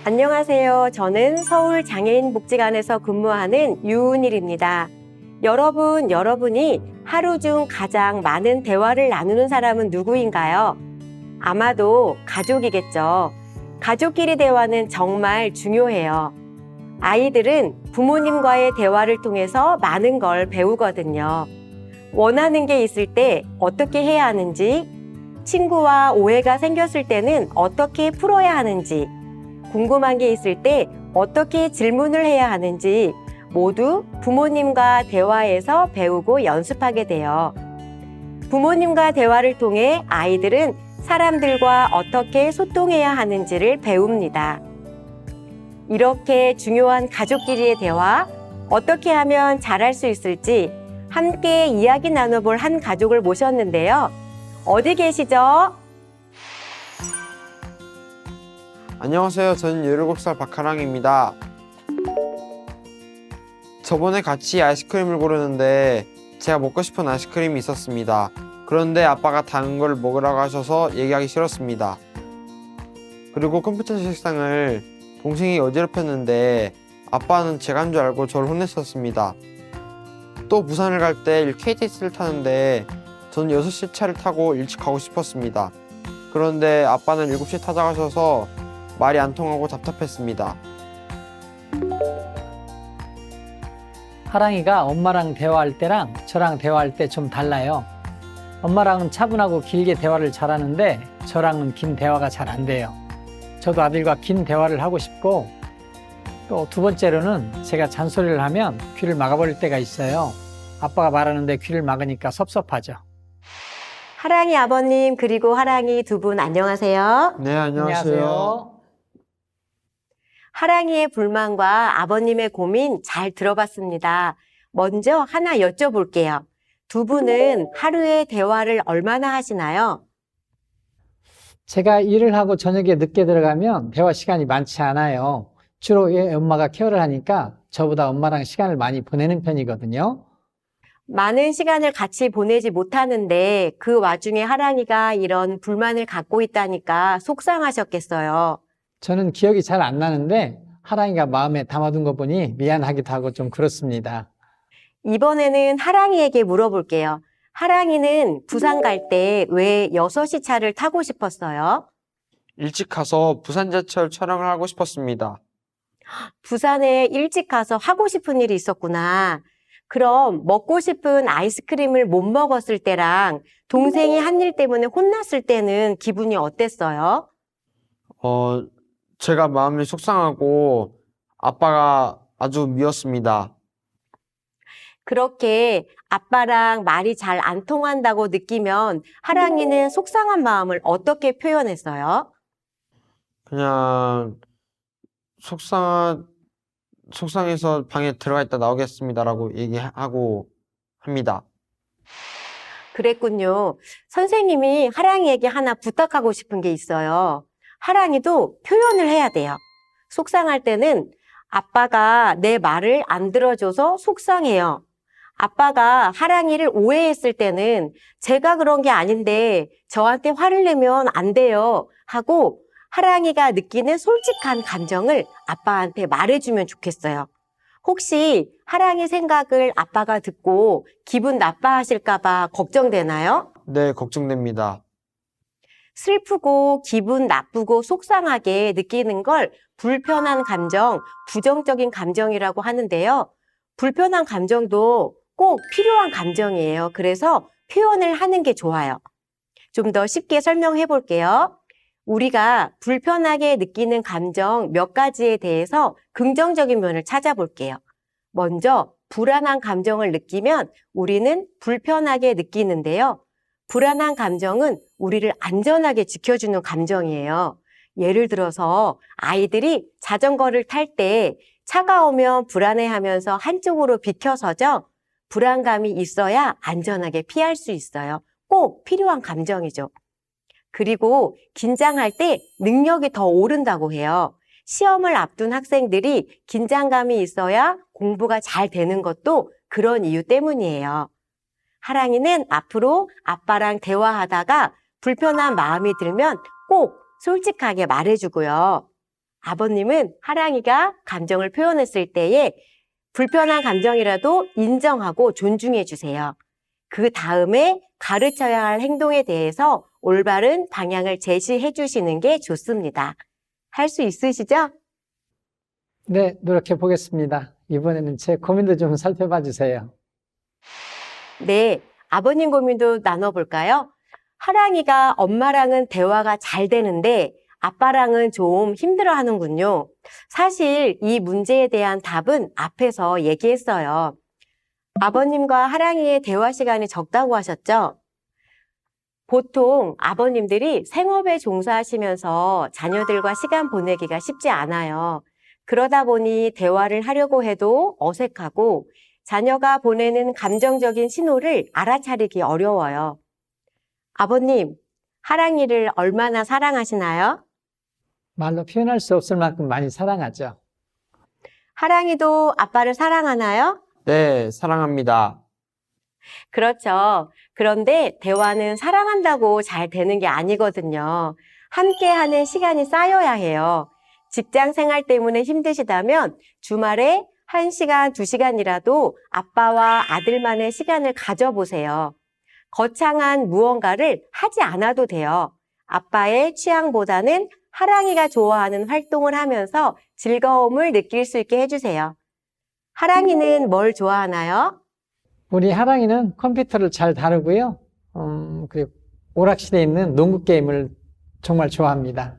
안녕하세요. 저는 서울장애인복지관에서 근무하는 유은일입니다. 여러분이 하루 중 가장 많은 대화를 나누는 사람은 누구인가요? 아마도 가족이겠죠. 가족끼리 대화는 정말 중요해요. 아이들은 부모님과의 대화를 통해서 많은 걸 배우거든요. 원하는 게 있을 때 어떻게 해야 하는지, 친구와 오해가 생겼을 때는 어떻게 풀어야 하는지, 궁금한 게 있을 때 어떻게 질문을 해야 하는지 모두 부모님과 대화에서 배우고 연습하게 돼요. 부모님과 대화를 통해 아이들은 사람들과 어떻게 소통해야 하는지를 배웁니다. 이렇게 중요한 가족끼리의 대화, 어떻게 하면 잘할 수 있을지 함께 이야기 나눠볼 한 가족을 모셨는데요. 어디 계시죠? 안녕하세요. 저는 17살 박하랑입니다. 저번에 같이 아이스크림을 고르는데 제가 먹고 싶은 아이스크림이 있었습니다. 그런데 아빠가 다른 걸 먹으라고 하셔서 얘기하기 싫었습니다. 그리고 컴퓨터 책상을 동생이 어지럽혔는데 아빠는 제가 한 줄 알고 저를 혼냈었습니다. 또 부산을 갈 때 KTX를 타는데 저는 6시 차를 타고 일찍 가고 싶었습니다. 그런데 아빠는 7시에 타자고 하셔서 말이 안 통하고 답답했습니다. 하랑이가 엄마랑 대화할 때랑 저랑 대화할 때 좀 달라요. 엄마랑은 차분하고 길게 대화를 잘하는데 저랑은 긴 대화가 잘 안 돼요. 저도 아들과 긴 대화를 하고 싶고, 또 두 번째로는 제가 잔소리를 하면 귀를 막아버릴 때가 있어요. 아빠가 말하는데 귀를 막으니까 섭섭하죠. 하랑이 아버님 그리고 하랑이 두 분 안녕하세요. 네, 안녕하세요. 하랑이의 불만과 아버님의 고민 잘 들어봤습니다. 먼저 하나 여쭤볼게요. 두 분은 하루에 대화를 얼마나 하시나요? 제가 일을 하고 저녁에 늦게 들어가면 대화 시간이 많지 않아요. 주로 엄마가 케어를 하니까 저보다 엄마랑 시간을 많이 보내는 편이거든요. 많은 시간을 같이 보내지 못하는데 그 와중에 하랑이가 이런 불만을 갖고 있다니까 속상하셨겠어요. 저는 기억이 잘 안 나는데 하랑이가 마음에 담아둔 거 보니 미안하기도 하고 좀 그렇습니다. 이번에는 하랑이에게 물어볼게요. 하랑이는 부산 갈 때 왜 6시 차를 타고 싶었어요? 일찍 가서 부산제철 촬영을 하고 싶었습니다. 부산에 일찍 가서 하고 싶은 일이 있었구나. 그럼 먹고 싶은 아이스크림을 못 먹었을 때랑 동생이 한 일 때문에 혼났을 때는 기분이 어땠어요? 제가 마음이 속상하고 아빠가 아주 미웠습니다. 그렇게 아빠랑 말이 잘 안 통한다고 느끼면 하랑이는 속상한 마음을 어떻게 표현했어요? 그냥 속상해서 방에 들어가 있다 나오겠습니다라고 얘기하고 합니다. 그랬군요. 선생님이 하랑이에게 하나 부탁하고 싶은 게 있어요. 하랑이도 표현을 해야 돼요. 속상할 때는 아빠가 내 말을 안 들어줘서 속상해요. 아빠가 하랑이를 오해했을 때는 제가 그런 게 아닌데 저한테 화를 내면 안 돼요 하고 하랑이가 느끼는 솔직한 감정을 아빠한테 말해주면 좋겠어요. 혹시 하랑이 생각을 아빠가 듣고 기분 나빠하실까 봐 걱정되나요? 네, 걱정됩니다. 슬프고 기분 나쁘고 속상하게 느끼는 걸 불편한 감정, 부정적인 감정이라고 하는데요. 불편한 감정도 꼭 필요한 감정이에요. 그래서 표현을 하는 게 좋아요. 좀 더 쉽게 설명해 볼게요. 우리가 불편하게 느끼는 감정 몇 가지에 대해서 긍정적인 면을 찾아볼게요. 먼저 불안한 감정을 느끼면 우리는 불편하게 느끼는데요. 불안한 감정은 우리를 안전하게 지켜주는 감정이에요. 예를 들어서 아이들이 자전거를 탈 때 차가 오면 불안해하면서 한쪽으로 비켜서죠. 불안감이 있어야 안전하게 피할 수 있어요. 꼭 필요한 감정이죠. 그리고 긴장할 때 능력이 더 오른다고 해요. 시험을 앞둔 학생들이 긴장감이 있어야 공부가 잘 되는 것도 그런 이유 때문이에요. 하랑이는 앞으로 아빠랑 대화하다가 불편한 마음이 들면 꼭 솔직하게 말해주고요. 아버님은 하랑이가 감정을 표현했을 때에 불편한 감정이라도 인정하고 존중해 주세요. 그 다음에 가르쳐야 할 행동에 대해서 올바른 방향을 제시해 주시는 게 좋습니다. 할 수 있으시죠? 네, 노력해 보겠습니다. 이번에는 제 고민도 좀 살펴봐 주세요. 네, 아버님 고민도 나눠볼까요? 하랑이가 엄마랑은 대화가 잘 되는데 아빠랑은 좀 힘들어 하는군요. 사실 이 문제에 대한 답은 앞에서 얘기했어요. 아버님과 하랑이의 대화 시간이 적다고 하셨죠? 보통 아버님들이 생업에 종사하시면서 자녀들과 시간 보내기가 쉽지 않아요. 그러다 보니 대화를 하려고 해도 어색하고 자녀가 보내는 감정적인 신호를 알아차리기 어려워요. 아버님, 하랑이를 얼마나 사랑하시나요? 말로 표현할 수 없을 만큼 많이 사랑하죠. 하랑이도 아빠를 사랑하나요? 네, 사랑합니다. 그렇죠. 그런데 대화는 사랑한다고 잘 되는 게 아니거든요. 함께하는 시간이 쌓여야 해요. 직장 생활 때문에 힘드시다면 주말에 1시간, 2시간이라도 아빠와 아들만의 시간을 가져보세요. 거창한 무언가를 하지 않아도 돼요. 아빠의 취향보다는 하랑이가 좋아하는 활동을 하면서 즐거움을 느낄 수 있게 해주세요. 하랑이는 뭘 좋아하나요? 우리 하랑이는 컴퓨터를 잘 다루고요. 그리고 오락실에 있는 농구 게임을 정말 좋아합니다.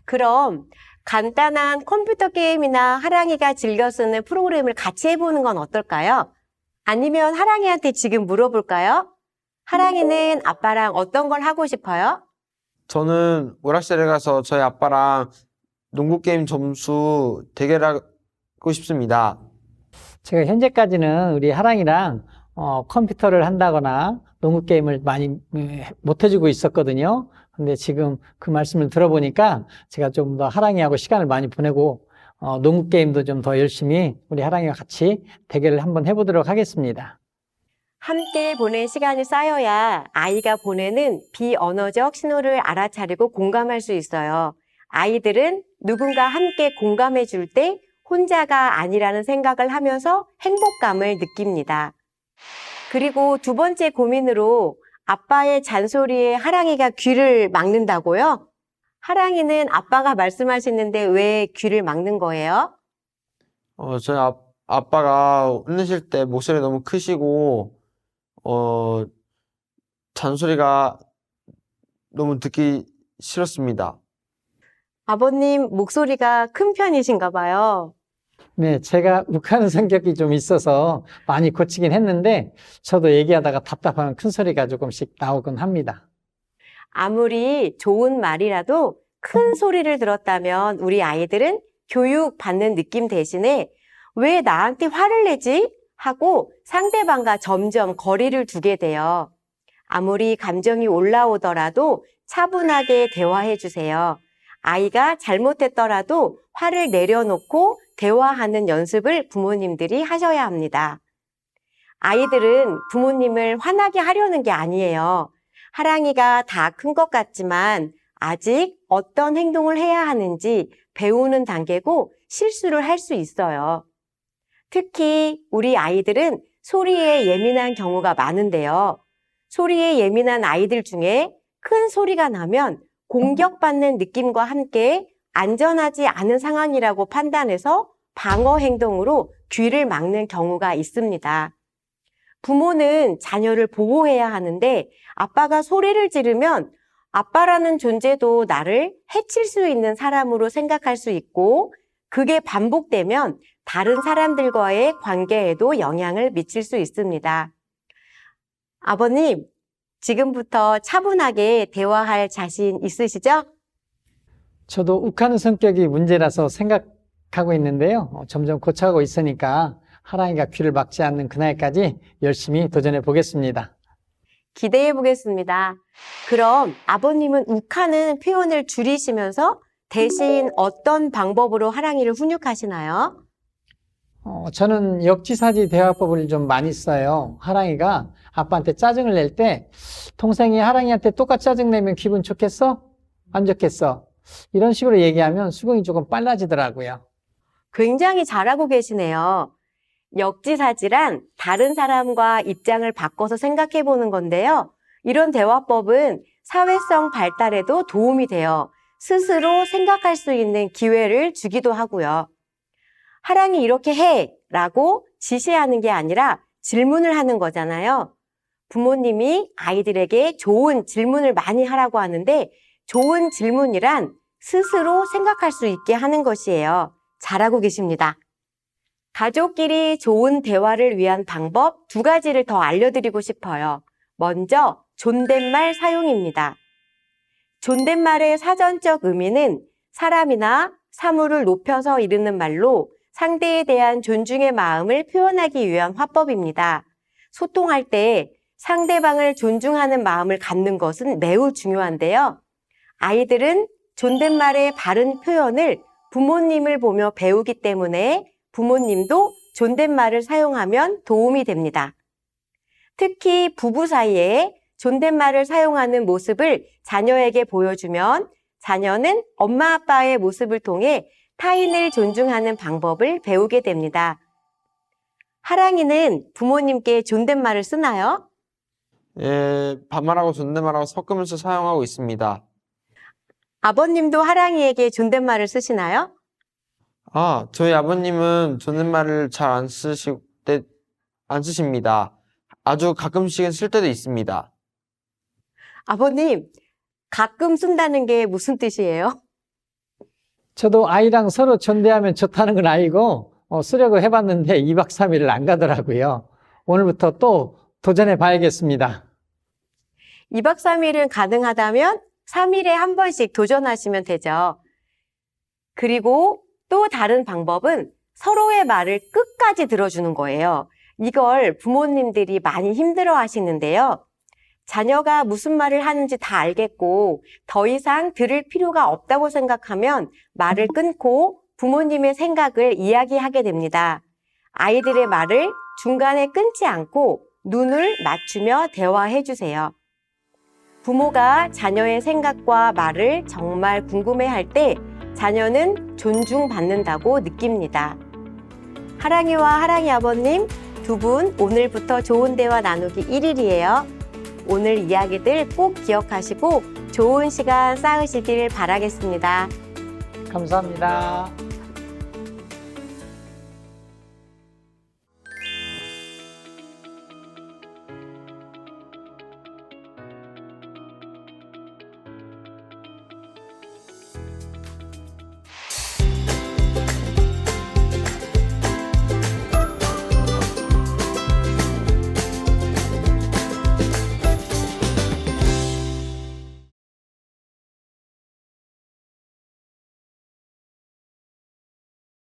그럼 간단한 컴퓨터 게임이나 하랑이가 즐겨 쓰는 프로그램을 같이 해보는 건 어떨까요? 아니면 하랑이한테 지금 물어볼까요? 하랑이는 아빠랑 어떤 걸 하고 싶어요? 저는 오락실에 가서 저희 아빠랑 농구 게임 점수 대결하고 싶습니다. 제가 현재까지는 우리 하랑이랑 컴퓨터를 한다거나 농구 게임을 많이 못 해주고 있었거든요. 근데 지금 그 말씀을 들어보니까 제가 좀 더 하랑이하고 시간을 많이 보내고 농구 게임도 좀 더 열심히 우리 하랑이와 같이 대결을 한번 해보도록 하겠습니다. 함께 보낸 시간이 쌓여야 아이가 보내는 비언어적 신호를 알아차리고 공감할 수 있어요. 아이들은 누군가 함께 공감해 줄 때 혼자가 아니라는 생각을 하면서 행복감을 느낍니다. 그리고 두 번째 고민으로 아빠의 잔소리에 하랑이가 귀를 막는다고요? 하랑이는 아빠가 말씀하시는데 왜 귀를 막는 거예요? 저희 아빠가 혼내실 때 목소리 너무 크시고, 잔소리가 너무 듣기 싫었습니다. 아버님 목소리가 큰 편이신가 봐요. 네, 제가 욱하는 성격이 좀 있어서 많이 고치긴 했는데 저도 얘기하다가 답답하면 큰 소리가 조금씩 나오곤 합니다. 아무리 좋은 말이라도 큰 소리를 들었다면 우리 아이들은 교육받는 느낌 대신에 왜 나한테 화를 내지? 하고 상대방과 점점 거리를 두게 돼요. 아무리 감정이 올라오더라도 차분하게 대화해 주세요. 아이가 잘못했더라도 화를 내려놓고 대화하는 연습을 부모님들이 하셔야 합니다. 아이들은 부모님을 화나게 하려는 게 아니에요. 하랑이가 다 큰 것 같지만 아직 어떤 행동을 해야 하는지 배우는 단계고 실수를 할 수 있어요. 특히 우리 아이들은 소리에 예민한 경우가 많은데요. 소리에 예민한 아이들 중에 큰 소리가 나면 공격받는 느낌과 함께 안전하지 않은 상황이라고 판단해서 방어 행동으로 귀를 막는 경우가 있습니다. 부모는 자녀를 보호해야 하는데 아빠가 소리를 지르면 아빠라는 존재도 나를 해칠 수 있는 사람으로 생각할 수 있고 그게 반복되면 다른 사람들과의 관계에도 영향을 미칠 수 있습니다. 아버님, 지금부터 차분하게 대화할 자신 있으시죠? 저도 욱하는 성격이 문제라서 생각하고 있는데요. 점점 고쳐가고 있으니까 하랑이가 귀를 막지 않는 그날까지 열심히 도전해 보겠습니다. 기대해 보겠습니다. 그럼 아버님은 욱하는 표현을 줄이시면서 대신 어떤 방법으로 하랑이를 훈육하시나요? 저는 역지사지 대화법을 좀 많이 써요. 하랑이가 아빠한테 짜증을 낼 때 동생이 하랑이한테 똑같이 짜증내면 기분 좋겠어? 안 좋겠어? 이런 식으로 얘기하면 수긍이 조금 빨라지더라고요. 굉장히 잘하고 계시네요. 역지사지란 다른 사람과 입장을 바꿔서 생각해 보는 건데요. 이런 대화법은 사회성 발달에도 도움이 돼요. 스스로 생각할 수 있는 기회를 주기도 하고요. 하랑이 이렇게 해! 라고 지시하는 게 아니라 질문을 하는 거잖아요. 부모님이 아이들에게 좋은 질문을 많이 하라고 하는데 좋은 질문이란 스스로 생각할 수 있게 하는 것이에요. 잘하고 계십니다. 가족끼리 좋은 대화를 위한 방법 2가지를 더 알려드리고 싶어요. 먼저 존댓말 사용입니다. 존댓말의 사전적 의미는 사람이나 사물을 높여서 이르는 말로 상대에 대한 존중의 마음을 표현하기 위한 화법입니다. 소통할 때 상대방을 존중하는 마음을 갖는 것은 매우 중요한데요. 아이들은 존댓말의 바른 표현을 부모님을 보며 배우기 때문에 부모님도 존댓말을 사용하면 도움이 됩니다. 특히 부부 사이에 존댓말을 사용하는 모습을 자녀에게 보여주면 자녀는 엄마 아빠의 모습을 통해 타인을 존중하는 방법을 배우게 됩니다. 하랑이는 부모님께 존댓말을 쓰나요? 예, 반말하고 존댓말하고 섞으면서 사용하고 있습니다. 아버님도 하랑이에게 존댓말을 쓰시나요? 저희 아버님은 존댓말을 잘 안 쓰십니다. 아주 가끔씩은 쓸 때도 있습니다. 아버님, 가끔 쓴다는 게 무슨 뜻이에요? 저도 아이랑 서로 존대하면 좋다는 건 알고 쓰려고 해봤는데 2박 3일을 안 가더라고요. 오늘부터 또 도전해 봐야겠습니다. 2박 3일은 가능하다면 3일에 한 번씩 도전하시면 되죠. 그리고 또 다른 방법은 서로의 말을 끝까지 들어주는 거예요. 이걸 부모님들이 많이 힘들어 하시는데요. 자녀가 무슨 말을 하는지 다 알겠고 더 이상 들을 필요가 없다고 생각하면 말을 끊고 부모님의 생각을 이야기하게 됩니다. 아이들의 말을 중간에 끊지 않고 눈을 맞추며 대화해 주세요. 부모가 자녀의 생각과 말을 정말 궁금해할 때 자녀는 존중받는다고 느낍니다. 하랑이와 하랑이 아버님, 2분 오늘부터 좋은 대화 나누기 1일이에요. 오늘 이야기들 꼭 기억하시고 좋은 시간 쌓으시길 바라겠습니다. 감사합니다.